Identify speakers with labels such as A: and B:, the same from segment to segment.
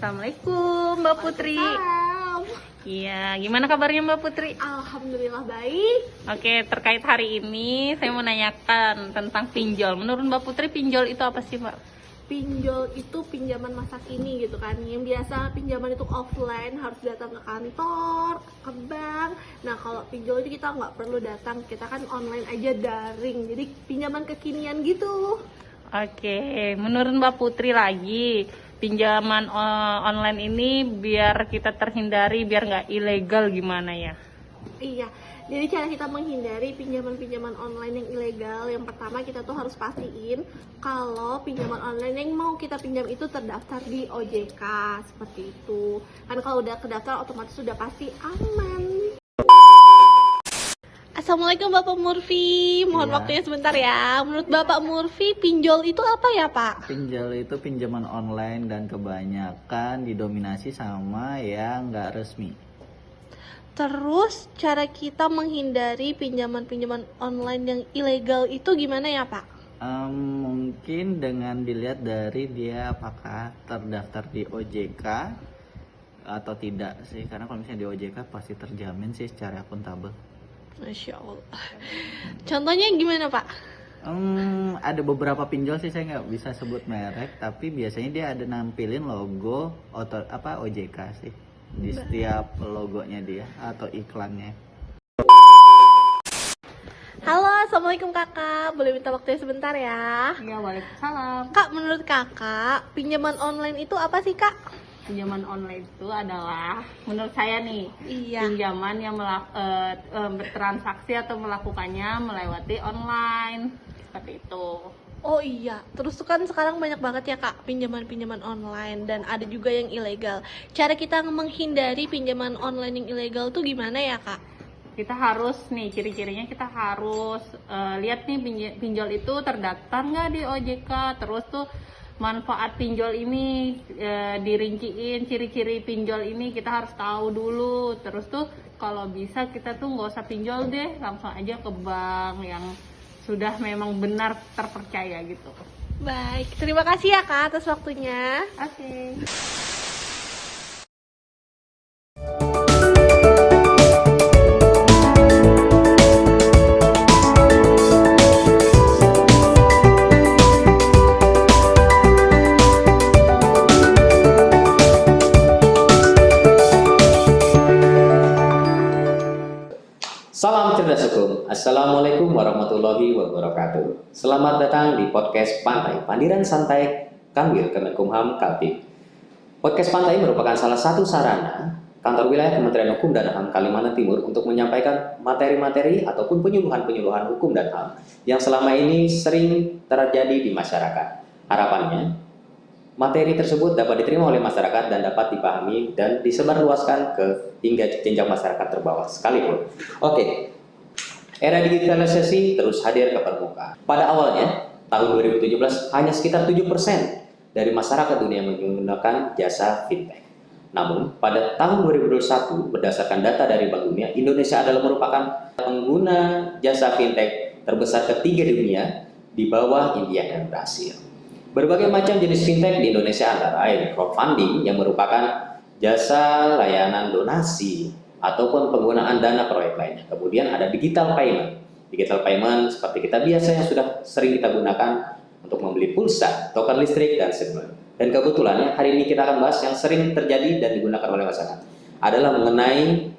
A: Assalamualaikum Mbak Putri.
B: Waalaikumsalam.
A: Iya, gimana kabarnya Mbak Putri?
B: Alhamdulillah baik.
A: Oke, terkait hari ini saya mau nanyakan tentang pinjol. Menurut Mbak Putri, pinjol itu apa sih Mbak?
B: Pinjol itu pinjaman masa kini gitu kan. Yang biasa pinjaman itu offline, harus datang ke kantor, ke bank. Nah kalau pinjol itu kita nggak perlu datang, kita kan online aja, daring. Jadi pinjaman kekinian gitu.
A: Oke, menurut Mbak Putri lagi, pinjaman online ini biar kita terhindari, biar nggak ilegal gimana ya?
B: Iya, jadi cara kita menghindari pinjaman-pinjaman online yang ilegal, yang pertama kita tuh harus pastiin kalau pinjaman online yang mau kita pinjam itu terdaftar di OJK, seperti itu. Kan kalau udah terdaftar otomatis sudah pasti aman. Assalamualaikum Bapak Murfi, mohon
C: Iya.
B: waktunya sebentar ya. Menurut Bapak Murfi, pinjol itu apa ya Pak?
C: Pinjol itu pinjaman online dan kebanyakan didominasi sama yang nggak resmi.
B: Terus cara kita menghindari pinjaman-pinjaman online yang ilegal itu gimana ya Pak?
C: Mungkin dengan dilihat dari dia apakah terdaftar di OJK atau tidak sih, karena kalau misalnya di OJK pasti terjamin sih secara akuntabel.
B: Masya Allah. Contohnya gimana Pak?
C: Ada beberapa pinjol sih, saya nggak bisa sebut merek, tapi biasanya dia ada nampilin logo OJK sih di setiap logonya dia atau iklannya.
B: Halo, Assalamualaikum kakak. Boleh minta waktunya sebentar ya?
A: Iya, waalaikumsalam.
B: Kak, menurut kakak, pinjaman online itu apa sih kak?
A: Pinjaman online itu adalah, menurut saya nih,
B: Iya.
A: pinjaman yang bertransaksi atau melakukannya melewati online, seperti itu.
B: Oh iya, terus tuh kan sekarang banyak banget ya kak pinjaman-pinjaman online dan ada juga yang ilegal. Cara kita menghindari pinjaman online yang ilegal tuh gimana ya kak?
A: Kita harus nih, ciri-cirinya kita harus lihat nih pinjol itu terdaftar nggak di OJK, terus tuh manfaat pinjol ini dirinciin, ciri-ciri pinjol ini kita harus tahu dulu. Terus tuh kalau bisa kita tuh nggak usah pinjol deh, langsung aja ke bank yang sudah memang benar terpercaya gitu.
B: Baik, terima kasih ya kak atas waktunya.
A: Oke.
D: Salam cerdas hukum. Assalamualaikum warahmatullahi wabarakatuh. Selamat datang di podcast Pantai, Pandiran Santai Kanwil Kemenkumham Kaltim. Podcast Pantai merupakan salah satu sarana kantor wilayah Kementerian Hukum dan HAM Kalimantan Timur untuk menyampaikan materi-materi ataupun penyuluhan-penyuluhan hukum dan HAM yang selama ini sering terjadi di masyarakat. Harapannya, materi tersebut dapat diterima oleh masyarakat dan dapat dipahami dan disebarluaskan ke hingga jenjang masyarakat terbawah sekalipun. Oke, era digitalisasi terus hadir ke permukaan. Pada awalnya, tahun 2017, hanya sekitar 7% dari masyarakat dunia menggunakan jasa fintech. Namun, pada tahun 2021, berdasarkan data dari Bank Dunia, Indonesia adalah merupakan pengguna jasa fintech terbesar ketiga di dunia di bawah India dan Brasil. Berbagai macam jenis fintech di Indonesia antara lain crowdfunding yang merupakan jasa layanan donasi ataupun penggunaan dana proyek lainnya. Kemudian ada digital payment. Digital payment seperti kita biasanya sudah sering kita gunakan untuk membeli pulsa, token listrik, dan sebagainya. Dan kebetulan hari ini kita akan bahas yang sering terjadi dan digunakan oleh masyarakat adalah mengenai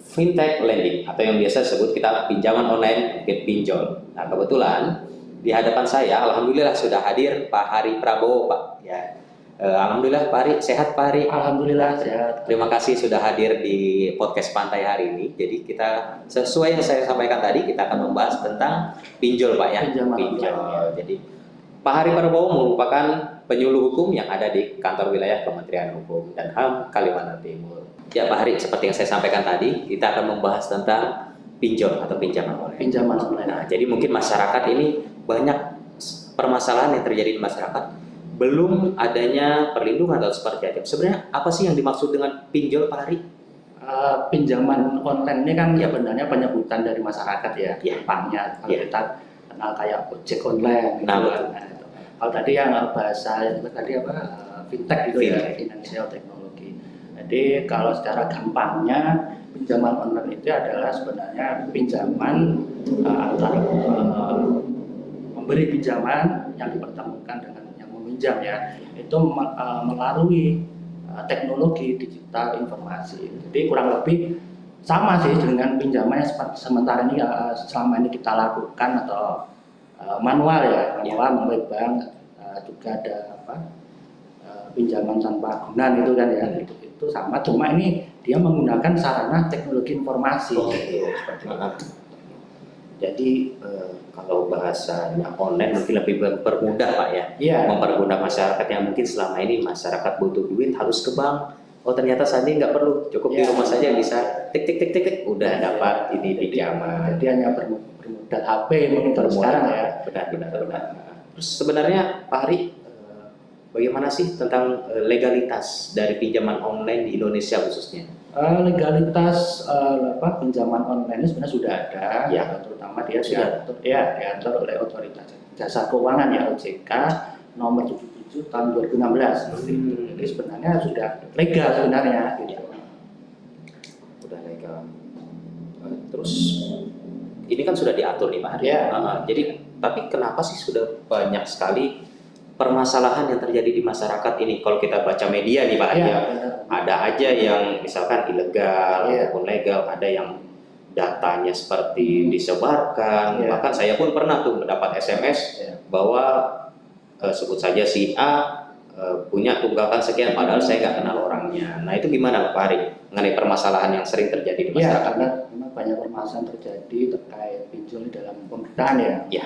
D: fintech lending atau yang biasa disebut kita pinjaman online, pinjol. Nah, kebetulan di hadapan saya, alhamdulillah sudah hadir Pak Hari Prabowo, Pak. Ya, alhamdulillah Pak Hari, sehat Pak Hari.
C: Alhamdulillah sehat.
D: Terima kasih sudah hadir di podcast Pantai hari ini. Jadi kita sesuai yang saya sampaikan tadi, kita akan membahas tentang pinjol Pak ya. Pinjol. Ya. Jadi Pak Hari Prabowo merupakan penyuluh hukum yang ada di kantor wilayah Kementerian Hukum dan HAM Kalimantan Timur. Ya Pak Hari, seperti yang saya sampaikan tadi, kita akan membahas tentang pinjol atau pinjaman online.
C: Pinjaman online.
D: Nah, jadi mungkin masyarakat ini banyak permasalahan yang terjadi di masyarakat, belum adanya perlindungan atau seperti itu. Sebenarnya apa sih yang dimaksud dengan pinjol Pak Hari?
E: Pinjaman online ini kan ya sebenarnya penyebutan dari masyarakat ya,
D: Ya.
E: depannya kalau
D: Ya.
E: kita kenal kayak ojek online gitu
D: Nah,
E: kan.
D: betul.
E: Nah, itu. Kalau tadi yang bahasa tadi apa fintech gitu ya,
D: Fintech.
E: financial technology. Jadi kalau secara gampangnya pinjaman online itu adalah sebenarnya pinjaman antara pemberi pinjaman yang dipertemukan dengan yang meminjam ya, itu melalui teknologi digital informasi. Jadi kurang lebih sama sih dengan pinjaman yang sementara ini selama ini kita lakukan atau manual ya, manual melalui bank, juga ada pinjaman tanpa agunan itu kan ya, itu sama, cuma ini dia menggunakan sarana teknologi informasi. Seperti itu.
D: Jadi kalau bahasanya online mungkin lebih mempermudah Pak ya,
E: Iya.
D: mempermudah masyarakat yang mungkin selama ini masyarakat butuh duit harus ke bank. Oh ternyata saat ini nggak perlu, cukup di
E: Iya.
D: rumah saja bisa tik tik tik tik tik, udah dapat ini pinjaman.
E: Jadi hanya bermodal HP mungkin kalau sekarang ya.
D: Benar. Terus sebenarnya Pak Hari, bagaimana sih tentang legalitas dari pinjaman online di Indonesia khususnya?
E: Legalitas pinjaman online ini sebenarnya sudah ada,
D: Ya.
E: terutama dia
D: Sudah.
E: diatur oleh Otoritas Jasa Keuangan ya, OJK nomor 77 tahun 2016. Jadi sebenarnya sudah legal sebenarnya gitu.
D: Udah legal. Terus ini kan sudah diatur nih Pak Hari.
E: Ya.
D: Jadi tapi kenapa sih sudah banyak sekali permasalahan yang terjadi di masyarakat ini? Kalau kita baca media nih Pak Hari,
E: Ya,
D: ada aja yang misalkan ilegal
E: Ya.
D: maupun legal, ada yang datanya seperti disebarkan.
E: Ya.
D: Bahkan saya pun pernah tuh mendapat SMS
E: Ya.
D: bahwa sebut saja si A punya tunggakan sekian, padahal saya nggak kenal orangnya. Nah itu gimana Pak Hari mengenai permasalahan yang sering terjadi di
E: Ya,
D: masyarakat?
E: karena memang banyak permasalahan terjadi terkait pinjol di dalam pemerintahan ya.
D: Ya.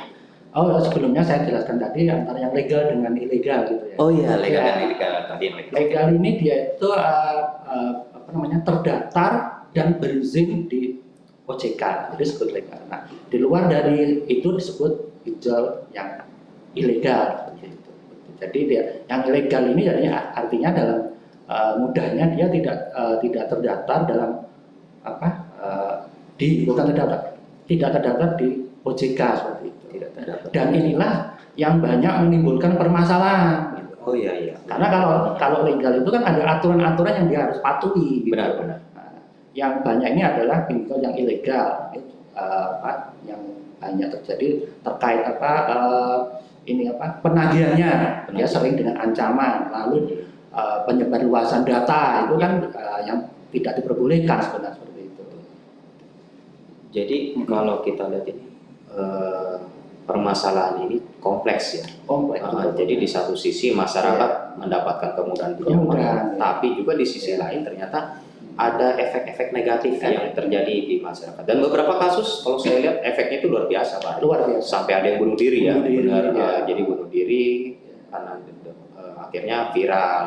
E: Oh, sebelumnya saya jelaskan tadi antara yang legal dengan ilegal gitu ya.
D: Oh iya, legal
E: Ya.
D: dan ilegal tadi yang legal.
E: Legal ini dia itu terdaftar dan berizin di OJK, jadi disebut legal. Nah, di luar dari itu disebut pinjol yang ilegal. Gitu. Jadi dia yang ilegal ini artinya dalam mudahnya dia tidak terdaftar dalam tidak terdaftar di OJK seperti itu.
D: Tidak terdapat.
E: Dan inilah yang banyak menimbulkan permasalahan. Gitu.
D: Oh iya.
E: Karena kalau legal itu kan ada aturan-aturan yang dia harus patuhi. Gitu.
D: Benar.
E: Nah, yang banyak ini adalah pinjol yang ilegal, yang banyak terjadi terkait penagihannya. Dia sering dengan ancaman, lalu penyebarluasan data itu kan yang tidak diperbolehkan sebenarnya seperti itu.
D: Jadi kalau kita lihat ini permasalahan ini kompleks ya.
E: Kompleks.
D: Jadi di satu sisi masyarakat mendapatkan kemudahan pinjaman, tapi juga di sisi lain ternyata ada efek-efek negatif yang terjadi di masyarakat. Dan beberapa kasus kalau saya lihat efeknya itu luar biasa Pak.
E: Luar biasa.
D: Sampai ada yang bunuh diri ya.
E: Bunuh diri,
D: Benar,
E: ya.
D: jadi bunuh diri karena akhirnya viral.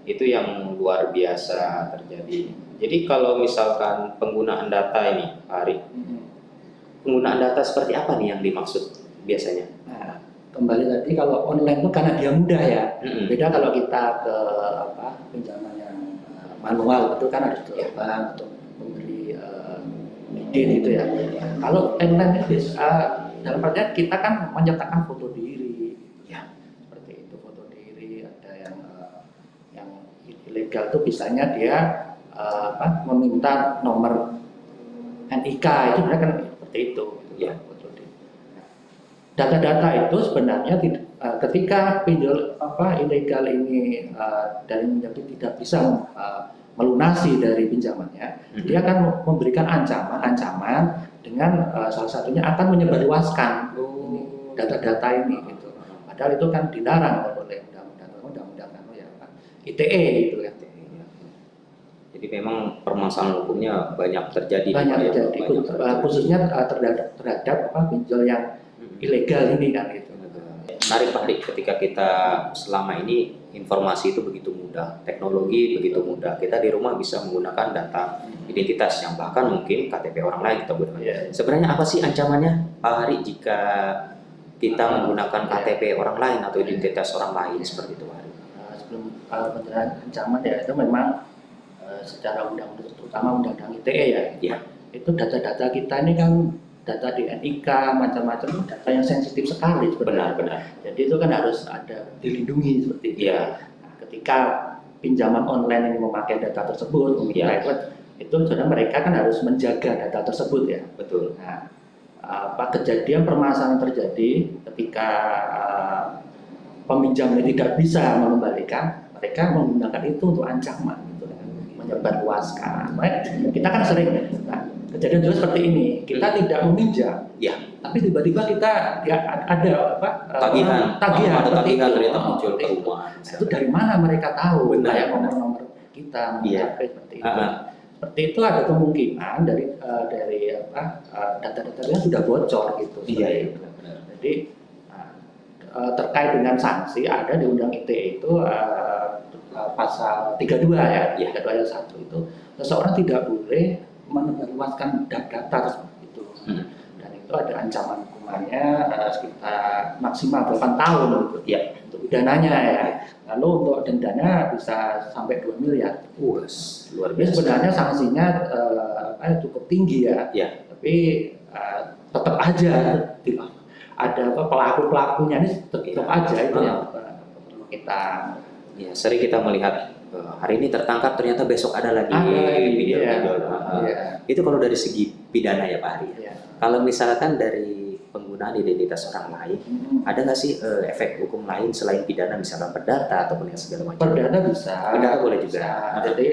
D: Itu yang luar biasa terjadi. Jadi kalau misalkan penggunaan data ini Pak Hari, penggunaan data seperti apa nih yang dimaksud biasanya?
E: Nah, kembali tadi kalau online itu karena dia mudah ya. Beda kalau kita ke pinjaman yang manual itu kan harus ke bank atau memberi izin gitu ya. Kalau online itu dalam artian kita kan menyertakan foto diri, ya seperti itu, foto diri. Ada yang ilegal itu misalnya dia meminta nomor NIK itu sebenarnya kan seperti itu.
D: Ya.
E: Data-data itu sebenarnya ketika pinjol ilegal ini dari menjadi tidak bisa melunasi dari pinjamannya, dia akan memberikan ancaman dengan salah satunya akan menyebarluaskan data-data ini gitu. Padahal itu kan dilarang oleh undang-undang ITE gitu kan.
D: Jadi memang permasalahan hukumnya banyak terjadi.
E: Banyak
D: Pak, ya?
E: terjadi, khususnya terhadap pinjol yang ilegal ini kan gitu.
D: Menarik Pak Dik, ketika kita selama ini informasi itu begitu mudah, teknologi begitu mudah, kita di rumah bisa menggunakan data identitas yang bahkan mungkin KTP orang lain kita gunakan. Sebenarnya apa sih ancamannya Pak Hari jika kita menggunakan KTP orang lain atau identitas orang lain seperti itu Pak Hari?
E: Sebelum penjelasan ancaman ya itu memang secara undang-undang, terutama undang-undang ITE ya, itu data-data kita ini kan data di NIK macam-macam, data yang sensitif sekali sebenarnya.
D: Benar.
E: Jadi itu kan harus ada dilindungi seperti itu.
D: Iya.
E: ketika pinjaman online ini memakai data tersebut,
D: Ya.
E: itu sebenarnya mereka kan harus menjaga data tersebut ya.
D: Betul.
E: Nah, kejadian permasalahan terjadi ketika peminjam ini tidak bisa mengembalikan, mereka menggunakan itu untuk ancaman, gitu, menyebarluaskan. Makanya kita kan sering, nah, kejadian juga seperti ini, kita tidak meminjam,
D: Ya.
E: tapi tiba-tiba kita ya, ada
D: Tagihan
E: tagihan
D: ada
E: seperti
D: tagihan
E: itu.
D: ternyata muncul ke
E: Seperti itu.
D: rumah.
E: Nah, itu dari mana mereka tahu?
D: Benar,
E: Kayak
D: benar.
E: nomor-nomor kita,
D: Iya.
E: HP, seperti itu. Seperti itu ada kemungkinan dari data-datanya sudah bocor gitu.
D: Iya,
E: seperti
D: iya,
E: itu.
D: benar.
E: Jadi terkait dengan sanksi ada di Undang ITE itu pasal 32 ya, 32 ayat 1 itu seseorang tidak boleh menebarluaskan data tersebut itu. Dan itu ada ancaman hukumannya sekitar maksimal 8 tahun gitu.
D: Ya.
E: Untuk pidananya ya. Lalu untuk dendanya bisa sampai 2 miliar.
D: Luar
E: Ini
D: biasa.
E: sebenarnya sanksinya cukup tinggi ya.
D: Ya.
E: Tapi tetap aja ada pelaku-pelakunya ini tetap aja itu yang perlu kita.
D: Ya, sering kita melihat hari ini tertangkap ternyata besok ada lagi pinjol. Itu kalau dari segi pidana ya Pak Hari.
E: Ya.
D: Kalau misalkan dari penggunaan identitas orang lain, ada nggak sih efek hukum lain selain pidana, misalkan perdata ataupun yang segala macam?
E: Perdata bisa.
D: Perdata boleh juga.
E: Bisa. Jadi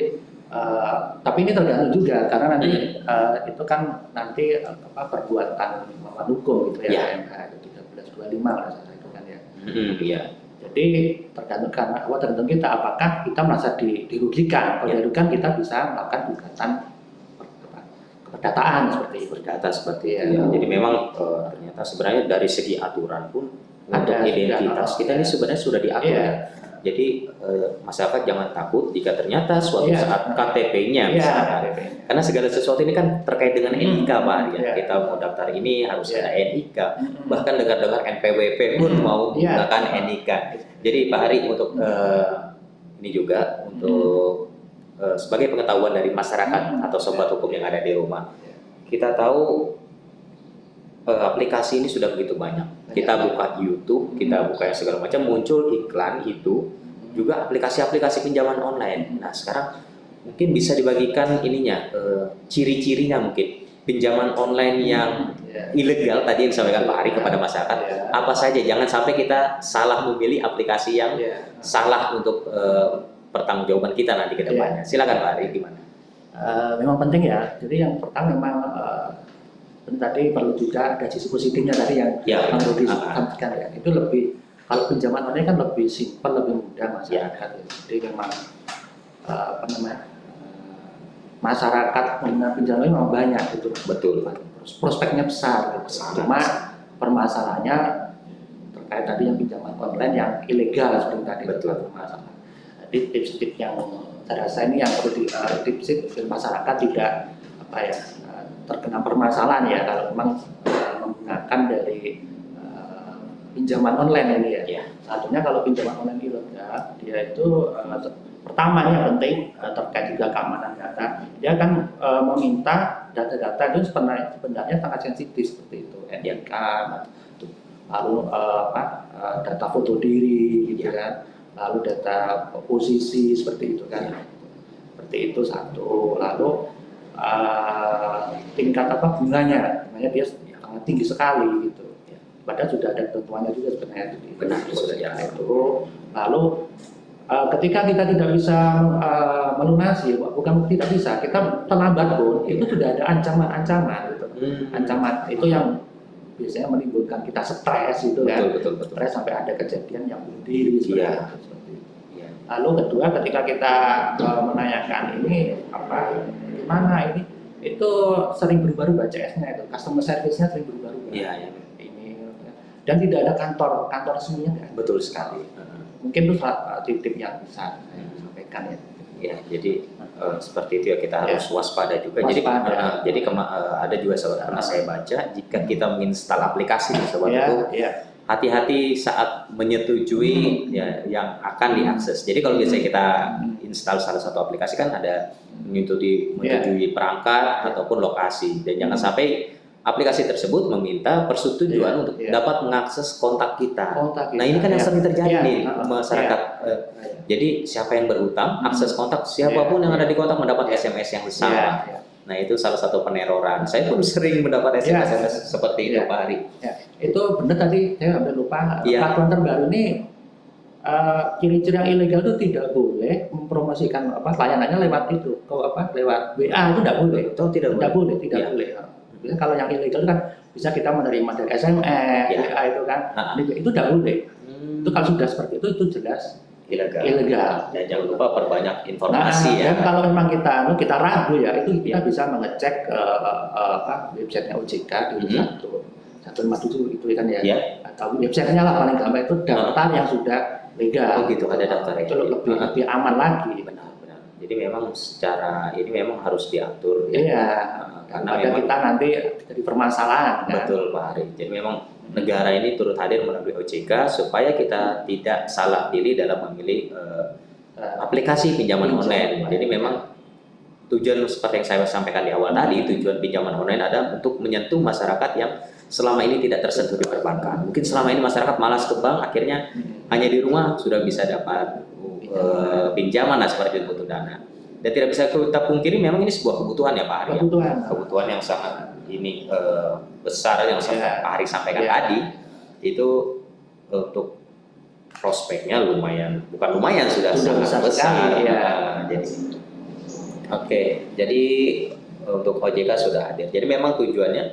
E: tapi ini tergantung juga karena nanti itu kan nanti perbuatan melawan hukum gitu ya.
D: Ya.
E: MH 1325 kalau salah itu kan ya.
D: Iya.
E: Jadi tergantung kita apakah kita merasa dirugikan. Kalau dirugikan kita bisa melakukan gugatan keperdataan seperti itu.
D: Perdata seperti
E: Iya.
D: itu. Ya. Jadi memang ternyata sebenarnya dari segi aturan pun untuk
E: Ada,
D: identitas
E: sudah,
D: kita ini sebenarnya sudah diatur.
E: Iya.
D: Ya. Jadi masyarakat jangan takut jika ternyata suatu
E: Iya.
D: saat KTP-nya
E: Iya,
D: misalkan.
E: KTP.
D: Karena segala sesuatu ini kan terkait dengan NIK Pak. Ya.
E: Iya.
D: Kita mau daftar ini harus
E: Iya.
D: ada NIK. Bahkan dengar-dengar NPWP pun mau
E: Iya.
D: menggunakan NIK. Jadi Pak Hari untuk ini juga untuk sebagai pengetahuan dari masyarakat atau sobat hukum yang ada di rumah, kita tahu aplikasi ini sudah begitu banyak. Kita buka YouTube, kita buka yang segala macam, muncul iklan itu juga aplikasi-aplikasi pinjaman online. Nah sekarang mungkin bisa dibagikan ininya, ciri-cirinya mungkin pinjaman online yang ilegal tadi yang disampaikan Pak Hari kepada masyarakat. Apa saja, jangan sampai kita salah memilih aplikasi yang salah untuk pertanggungjawaban kita nanti ke depannya. Silakan Pak Hari, gimana?
E: Memang penting ya. Jadi yang pertama memang tadi perlu juga ada sisi positifnya tadi yang perlu disampaikan ya. Itu lebih kalau pinjaman online kan lebih simpel, lebih mudah masyarakat. Ya. Jadi memang masyarakat mengenal pinjaman memang banyak itu.
D: Betul.
E: Prospeknya besar. Gitu. Cuma permasalahannya terkait tadi yang pinjaman online yang ilegal seperti tadi.
D: Betul.
E: Masalah. Jadi tips-tips yang saya rasa ini yang perlu tips-tips masyarakat tidak terkena permasalahan ya kalau memang menggunakan dari pinjaman online ini ya. Satunya kalau pinjaman online ilegal dia itu pertama yang penting terkait juga keamanan data. Dia akan meminta data-data itu sebenarnya sangat sensitif seperti itu, NIK, lalu data foto diri gitu kan, lalu data posisi seperti itu kan. Seperti itu satu. Lalu tingkat bunganya dia sangat tinggi sekali gitu. Padahal sudah ada ketentuannya juga sebenarnya di
D: sudah
E: itu. Lalu ketika kita tidak bisa melunasi, bukan tidak bisa, kita terlambat pun itu sudah ada ancaman-ancaman gitu. Ancaman itu yang biasanya menimbulkan kita stres gitu kan.
D: Betul.
E: Stres sampai ada kejadian yang bunuh diri seperti itu. Lalu kedua ketika kita menanyakan ini gimana ini itu sering berubah-ubah CS-nya itu, customer service-nya sering berubah-ubah.
D: Iya.
E: Dan tidak ada kantor resminya kan?
D: Betul sekali.
E: Mungkin itu tip-tip yang bisa saya sampaikan ya.
D: Ya, jadi seperti itu ya, kita harus waspada juga.
E: Waspada.
D: Jadi ada juga pernah saya baca, jika kita menginstal aplikasi sobat itu, hati-hati saat menyetujui yang akan diakses. Jadi kalau biasanya kita install salah satu aplikasi kan ada menyetujui perangkat ataupun lokasi, dan jangan sampai aplikasi tersebut meminta persetujuan untuk dapat mengakses kontak kita. Nah ini kan yang sering terjadi nih masyarakat. Jadi siapa yang berutang, akses kontak siapapun yang ada di kontak mendapat SMS yang sama. Nah itu salah satu peneroran. Saya pun sering mendapat SMS seperti itu Pak Hari.
E: Itu benar tadi saya hampir lupa. Peraturan terbaru ini ciri-ciri yang ilegal itu tidak boleh mempromosikan layanannya lewat itu, lewat WA itu tidak boleh. Tidak boleh. Biasanya kalau yang ilegal itu kan bisa kita menerima dari SMS, WA itu kan, itu tidak boleh. Itu kalau sudah seperti itu jelas ilegal.
D: Dan jangan lupa perbanyak informasi
E: Dan kalau memang kita ragu ya, itu kita bisa mengecek websitenya OJK di 157 itu kan ya. Atau websitenya lah paling gampang itu daftar yang sudah legal.
D: Oh gitu, ada daftar
E: itu lebih aman lagi.
D: Benar. Jadi memang secara ini memang harus diatur ya.
E: Iya.
D: Karena
E: memang kita nanti jadi permasalahan.
D: Betul Pak Hari. Jadi memang negara ini turut hadir melalui OJK supaya kita tidak salah pilih dalam memilih aplikasi pinjaman online. Jadi memang tujuan seperti yang saya sampaikan di awal tadi, tujuan pinjaman online ada untuk menyentuh masyarakat yang selama ini tidak tersentuh di perbankan. Mungkin selama ini masyarakat malas ke bank, akhirnya hanya di rumah sudah bisa dapat pinjaman seperti itu, butuh dana. Dan tidak bisa kita pungkiri memang ini sebuah kebutuhan ya Pak Hari. Kebutuhan yang sangat besar yang Pak Hari sampaikan tadi itu untuk prospeknya bukan lumayan sudah sangat besar. Jadi untuk OJK sudah hadir. Jadi memang tujuannya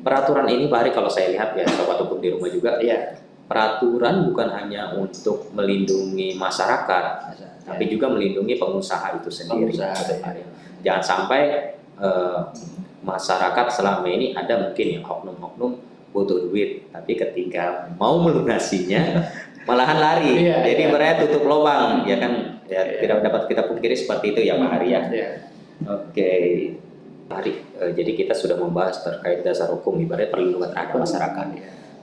D: peraturan ini Pak Hari kalau saya lihat ya sobat hukum di rumah juga, peraturan bukan hanya untuk melindungi masyarakat, tapi juga melindungi pengusaha itu sendiri. Jangan sampai masyarakat selama ini ada mungkin yang oknum-oknum butuh duit, tapi ketika mau melunasinya malahan lari. Jadi mereka tutup lubang, ya kan? Tidak dapat kita pungkiri seperti itu ya Pak Hari ya. Oke. Pak Hari, jadi kita sudah membahas terkait dasar hukum ibaratnya perlindungan terhadap masyarakat.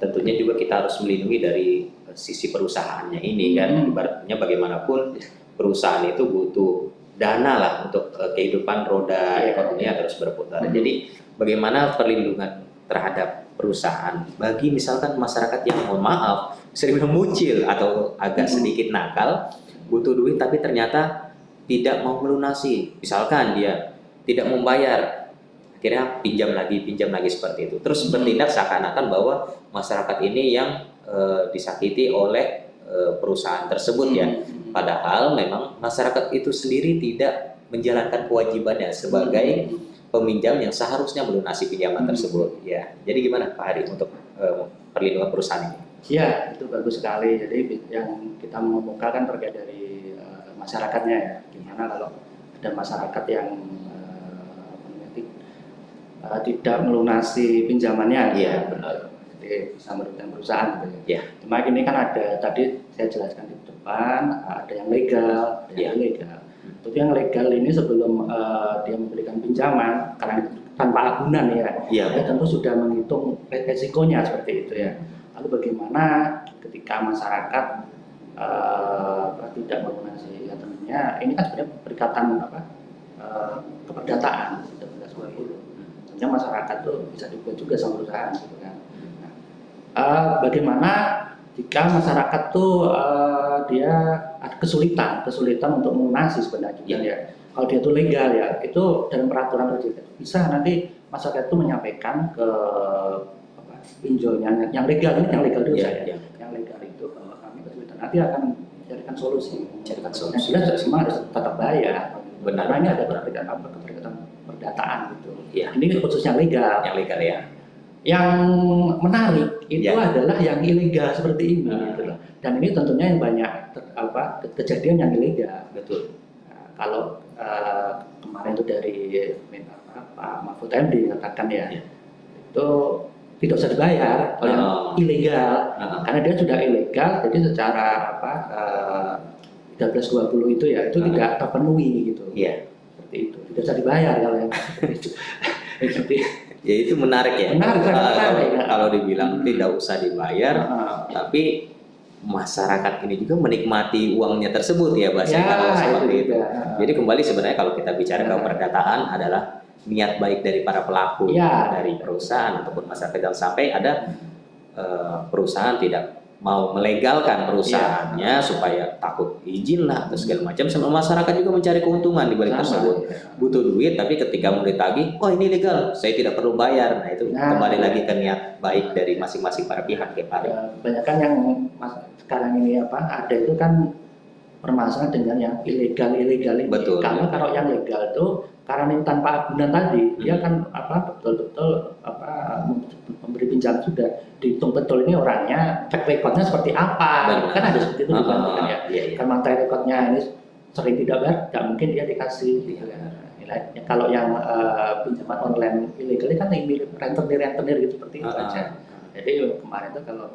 D: Tentunya juga kita harus melindungi dari sisi perusahaannya ini kan. Ibaratnya bagaimanapun perusahaan itu butuh dana lah untuk kehidupan roda ekonominya terus berputar. Jadi bagaimana perlindungan terhadap perusahaan bagi misalkan masyarakat yang mohon maaf sering memucil atau agak sedikit nakal, butuh duit tapi ternyata tidak mau melunasi, misalkan dia tidak membayar, akhirnya pinjam lagi seperti itu, terus bertindak seakan-akan bahwa masyarakat ini yang disakiti oleh perusahaan tersebut ya. Padahal memang masyarakat itu sendiri tidak menjalankan kewajibannya sebagai peminjam yang seharusnya melunasi pinjaman tersebut ya. Jadi gimana Pak Hari untuk perlindungan perusahaan ini?
E: Ya, itu bagus sekali. Jadi yang kita mengemukakan terkait dari masyarakatnya ya. Gimana kalau ada masyarakat yang tidak melunasi pinjamannya?
D: Iya, benar.
E: Jadi bisa merugikan perusahaan gitu
D: ya.
E: Cuma ini kan ada tadi saya jelaskan di depan, ada yang legal, ada yang ilegal. Untuk yang legal ini sebelum dia memberikan pinjaman karena tanpa agunan dia tentu sudah menghitung resikonya seperti itu ya. Lalu bagaimana ketika masyarakat tidak melunasi tentunya ini kan sebenarnya perikatan keperdataan 1920. Tentunya masyarakat tuh bisa dibuat juga sama perusahaan gitu kan. Bagaimana jika masyarakat tuh dia ada kesulitan untuk melunasi sebenarnya ya. Kalau dia tuh legal ya, itu dalam peraturan OJK bisa nanti masyarakat itu menyampaikan ke pinjolnya yang legal ini, yang legal dulu yang legal itu bahwa kami kesulitan, nanti akan mencarikan solusi. Yang jelas semua harus tetap bayar.
D: Benar.
E: Karena ini ada keperdataan perdataan gitu. Ini khususnya legal.
D: Yang legal ya.
E: Yang menarik itu adalah yang ilegal seperti ini, gitu loh. Dan ini tentunya yang banyak kejadian yang ilegal.
D: Betul.
E: Nah, kalau kemarin itu dari Pak Mahfud MD katakan itu tidak usah dibayar kalau yang ilegal, karena dia sudah ilegal, jadi secara 1320 itu ya itu tidak terpenuhi gitu. Seperti itu, tidak usah dibayar kalau yang seperti itu.
D: Ya itu menarik ya.
E: Menarik.
D: Kalau dibilang tidak usah dibayar, tapi masyarakat ini juga menikmati uangnya tersebut ya, bahasa kalau seperti itu. Jadi kembali sebenarnya kalau kita bicara keperdataan adalah niat baik dari para pelaku,
E: Iya.
D: dari perusahaan ataupun masyarakat, jangan sampai ada perusahaan tidak mau melegalkan perusahaannya supaya takut izin lah atau segala macam, sama masyarakat juga mencari keuntungan di balik
E: Sama.
D: tersebut, butuh duit tapi ketika mau ditagih, oh ini legal, saya tidak perlu bayar. Nah itu
E: Nah.
D: kembali lagi ke niat baik dari masing-masing para pihak ya Pak.
E: Banyak kan yang sekarang ini ada itu kan permasalahan dengan yang ilegal ini.
D: Betul.
E: Karena kalau yang legal itu karena ini tanpa agunan tadi, dia kan betul-betul memberi pinjam sudah dihitung betul ini orangnya, track recordnya seperti apa.
D: Benar.
E: Kan ada seperti itu juga kan ya.
D: Iya, iya.
E: Karena track recordnya ini sering tidak bayar, tidak mungkin dia dikasih. Gitu kan. Kalau yang pinjaman online ilegal ini kan rentenir gitu seperti itu aja. Jadi kemarin itu kalau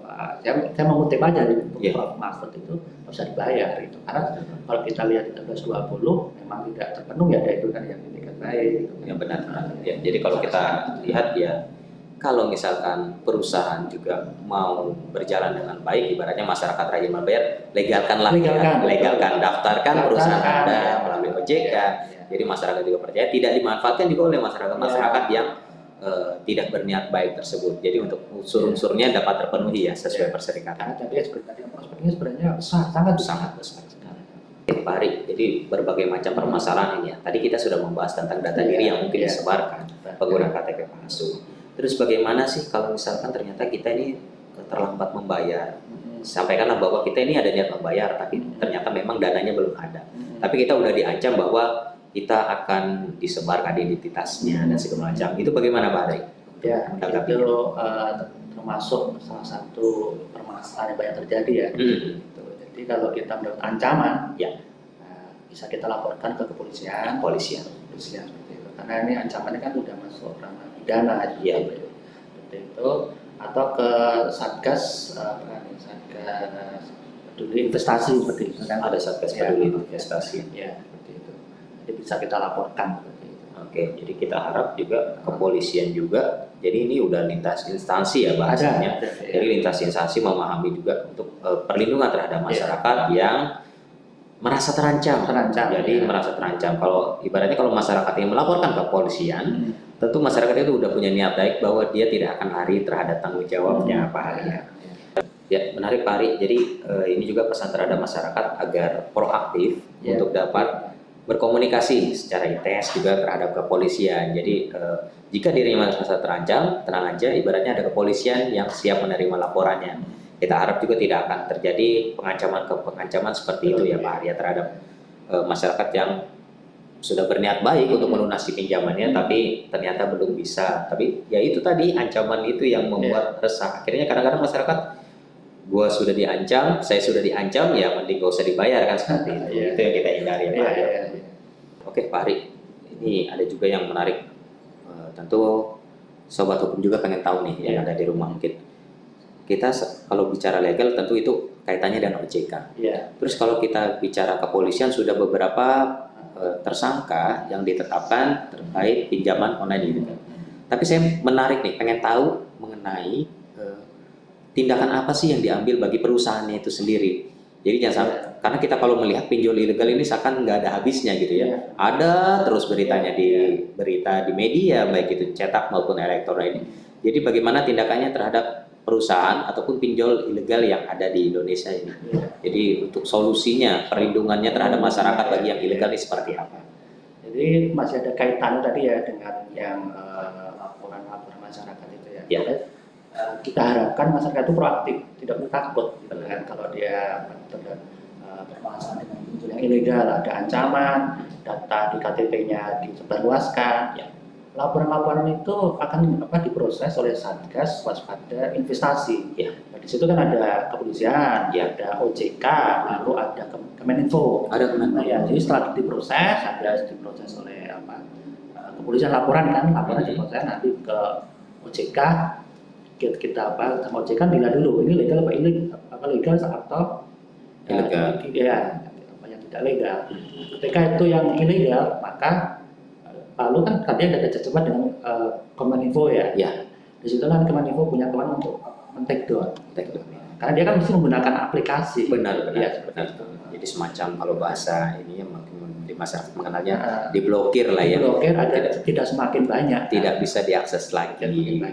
E: saya mengutip aja di Prof. Mahfud itu bisa dibayar itu, karena kalau kita lihat di 1320 memang tidak terpenuhi ada itu kan yang itikat baik gitu.
D: Yang benar. Ya, jadi kalau kita lihat ya, kalau misalkan perusahaan juga mau berjalan dengan baik, ibaratnya masyarakat rajin membayar, legalkanlah, legalkan, daftarkan perusahaan Anda melalui OJK. Jadi masyarakat juga percaya, tidak dimanfaatkan juga oleh masyarakat yang tidak berniat baik tersebut. Jadi untuk unsur-unsurnya dapat terpenuhi ya sesuai perserikatan.
E: Karena tadi seperti prospeknya sebenarnya sangat
D: besar sekali. Pak Ari, jadi berbagai macam permasalahan ini ya. Tadi kita sudah membahas tentang data diri yang mungkin disebarkan, pengguna KTP palsu. Terus bagaimana sih kalau misalkan ternyata kita ini terlambat membayar? Sampaikanlah bahwa kita ini ada niat membayar, tapi ternyata memang dananya belum ada. Tapi kita udah diancam bahwa kita akan disebarkan identitasnya dan segala macam. Itu bagaimana Pak Ari?
E: Ya, itu termasuk salah satu permasalahan yang banyak terjadi ya. Jadi kalau kita mendapat ancaman,
D: ya
E: bisa kita laporkan ke kepolisian. Seperti itu. Karena ini ancamannya kan sudah masuk ranah pidana, seperti itu. Atau ke Satgas, Satgas Peduli Investasi seperti itu.
D: Ada Satgas Peduli Investasi.
E: Ya, seperti itu. Jadi bisa kita laporkan.
D: Oke, jadi kita harap juga kepolisian juga. Jadi ini udah lintas instansi ya bahasanya. Jadi lintas instansi memahami juga untuk perlindungan terhadap masyarakat yang merasa terancam. Jadi merasa terancam. Kalau ibaratnya kalau masyarakat yang melaporkan ke kepolisian, tentu masyarakat itu udah punya niat baik bahwa dia tidak akan lari terhadap tanggung jawabnya Pak Ari. Ya, menarik Pak Ari. Jadi ini juga pesan terhadap masyarakat agar proaktif untuk dapat berkomunikasi secara intens juga terhadap kepolisian. Jadi jika dirinya merasa terancam, tenang aja, ibaratnya ada kepolisian yang siap menerima laporannya. Kita harap juga tidak akan terjadi pengancaman seperti itu ya Pak Arya terhadap masyarakat yang sudah berniat baik untuk melunasi pinjamannya, tapi ternyata belum bisa. Tapi ya itu tadi ancaman itu yang membuat resah. Akhirnya kadang-kadang masyarakat, gua sudah diancam, saya sudah diancam, ya mending gak usah dibayar kan seperti itu. Itu yang kita hindari ya Pak Arya. Oke Pak Ari, ini ada juga yang menarik. Tentu sobat hukum juga pengen tahu nih yang ada di rumah mungkin. Kita kalau bicara legal tentu itu kaitannya dengan OJK. Terus kalau kita bicara kepolisian sudah beberapa tersangka yang ditetapkan terkait pinjaman online ini. Tapi saya menarik nih, pengen tahu mengenai tindakan apa sih yang diambil bagi perusahaannya itu sendiri. Jadi jangan sampai, karena kita kalau melihat pinjol ilegal ini seakan nggak ada habisnya gitu ya. Ada terus beritanya di berita di media baik itu cetak maupun elektronik ini. Jadi bagaimana tindakannya terhadap perusahaan ataupun pinjol ilegal yang ada di Indonesia ini. Jadi untuk solusinya, perlindungannya terhadap masyarakat bagi yang ilegal ini seperti apa?
E: Jadi masih ada kaitan tadi ya dengan yang laporan-laporan masyarakat itu ya. Kita harapkan masyarakat itu proaktif, tidak perlu takut gitu kan, kalau dia bermasalah dengan pinjol yang ilegal, ada ancaman, data di KTP-nya disebarluaskan. Laporan-laporan itu akan diproses oleh Satgas Waspada Investasi. Nah, di situ kan ada kepolisian, ada OJK, lalu ada Kemeninfo. Jadi setelah diproses oleh kepolisian laporan diproses nanti ke OJK. Kita sama OJK nilai dulu ini legal apa legal atau
D: ilegal.
E: Apa yang tidak legal. Ketika itu yang ilegal, maka lalu kan tadi ada cepat dengan Kemeninfo ya. Di situ kan Kemeninfo punya kewenangan untuk men-take down. Karena dia kan mesti menggunakan aplikasi.
D: Benar. Jadi semacam kalau bahasa ini Jadi masyarakat mengenalnya diblokir lah ya.
E: Diblokir tidak semakin banyak.
D: Tidak bisa diakses lagi.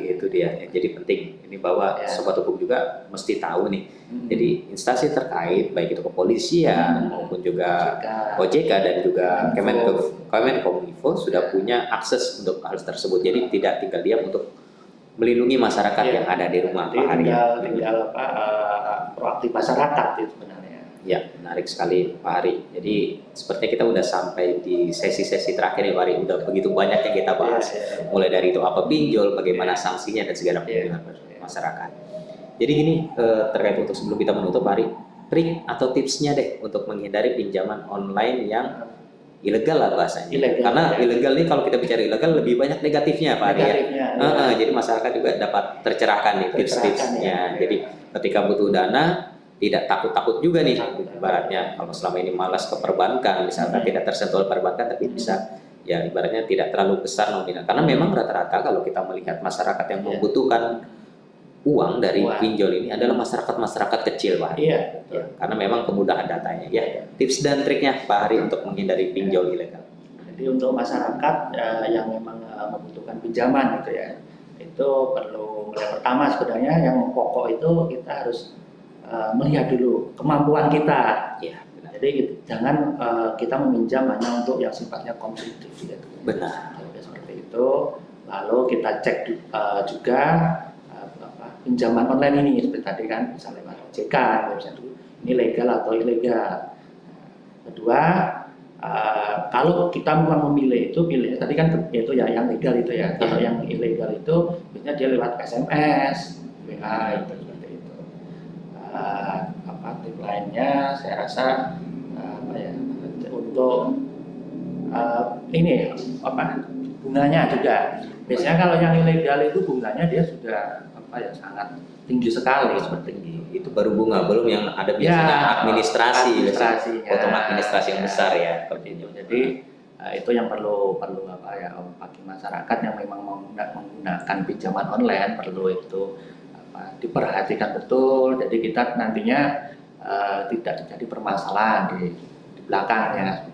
D: Itu dia. Jadi penting ini bahwa sobat hukum juga mesti tahu nih. Jadi instansi terkait baik itu kepolisian maupun juga OJK dan juga Kemenkominfo sudah punya akses untuk hal tersebut. Jadi tidak tinggal diam untuk melindungi masyarakat yang ada di rumah Pak Hari.
E: Tinggal proaktif masyarakat itu sebenarnya.
D: Ya, menarik sekali Pak Hari. Jadi sepertinya kita udah sampai di sesi-sesi terakhir ya Pak Hari. Udah begitu banyak yang kita bahas. Mulai dari itu apa pinjol, bagaimana sanksinya dan segala perlindungan masyarakat. Jadi gini, terkait untuk sebelum kita menutup Pak Hari, trik atau tipsnya deh untuk menghindari pinjaman online yang ilegal lah bahasanya. Karena ilegal nih kalau kita bicara ilegal lebih banyak negatifnya Pak Hari ya. Jadi masyarakat juga dapat tercerahkan nih tips-tipsnya. Jadi ketika butuh dana tidak takut-takut juga nih ibaratnya kalau selama ini malas ke perbankan misalkan tidak tersentuh oleh perbankan tapi bisa ya ibaratnya tidak terlalu besar nominal karena memang rata-rata kalau kita melihat masyarakat yang membutuhkan uang dari pinjol ini adalah masyarakat kecil Pak. Ya, karena memang kemudahan datanya ya. Tips dan triknya Pak Hari untuk menghindari pinjol ilegal.
E: Jadi untuk masyarakat yang memang membutuhkan pinjaman gitu ya, itu perlu yang pertama sebenarnya yang pokok itu kita harus melihat dulu kemampuan kita.
D: Ya, benar.
E: Jadi jangan kita meminjam hanya untuk yang sifatnya konsumtif gitu.
D: Benar.
E: Jadi, seperti itu. Lalu kita cek juga pinjaman online ini seperti tadi kan bisa lewat OJK, misalnya ini legal atau ilegal. Kedua, kalau kita memang memilih itu pilih tadi kan itu ya yang legal itu ya. Kalau yang ilegal itu biasanya dia lewat SMS, WA itu seperti itu. Tip lainnya saya rasa untuk ini bunganya juga. Biasanya kalau yang ilegal itu bunganya dia sudah sangat tinggi sekali seperti ini.
D: Itu baru bunga, belum yang ada biasanya administrasi yang besar ya seperti itu.
E: Jadi itu yang perlu bagi masyarakat yang memang mau menggunakan pinjaman online perlu itu diperhatikan betul. Jadi kita nantinya tidak terjadi permasalahan di belakangnya.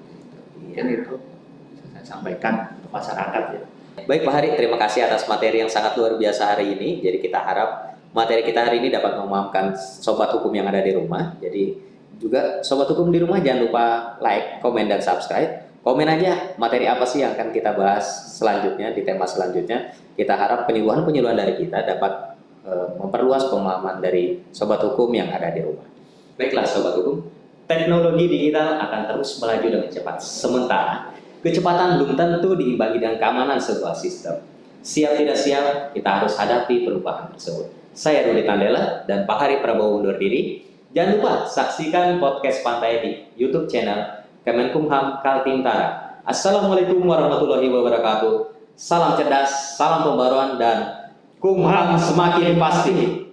E: Mungkin itu bisa saya sampaikan untuk masyarakat ya.
D: Baik Pak Hari, terima kasih atas materi yang sangat luar biasa hari ini. Jadi kita harap materi kita hari ini dapat memahamkan sobat hukum yang ada di rumah. Jadi juga sobat hukum di rumah jangan lupa like, komen, dan subscribe. Komen aja materi apa sih yang akan kita bahas selanjutnya di tema selanjutnya. Kita harap penyuluhan dari kita dapat memperluas pemahaman dari sobat hukum yang ada di rumah. Baiklah sobat hukum, teknologi digital akan terus melaju dengan cepat. Sementara kecepatan belum tentu diimbangi dengan keamanan sebuah sistem. Siap tidak siap, kita harus hadapi perubahan tersebut. Saya Rudi Tandela dan Pak Hari Prabowo undur diri. Jangan lupa saksikan podcast Pantai di YouTube channel Kemenkumham Kaltim Utara. Assalamualaikum warahmatullahi wabarakatuh. Salam cerdas, salam pembaruan, dan Kumham semakin pasti.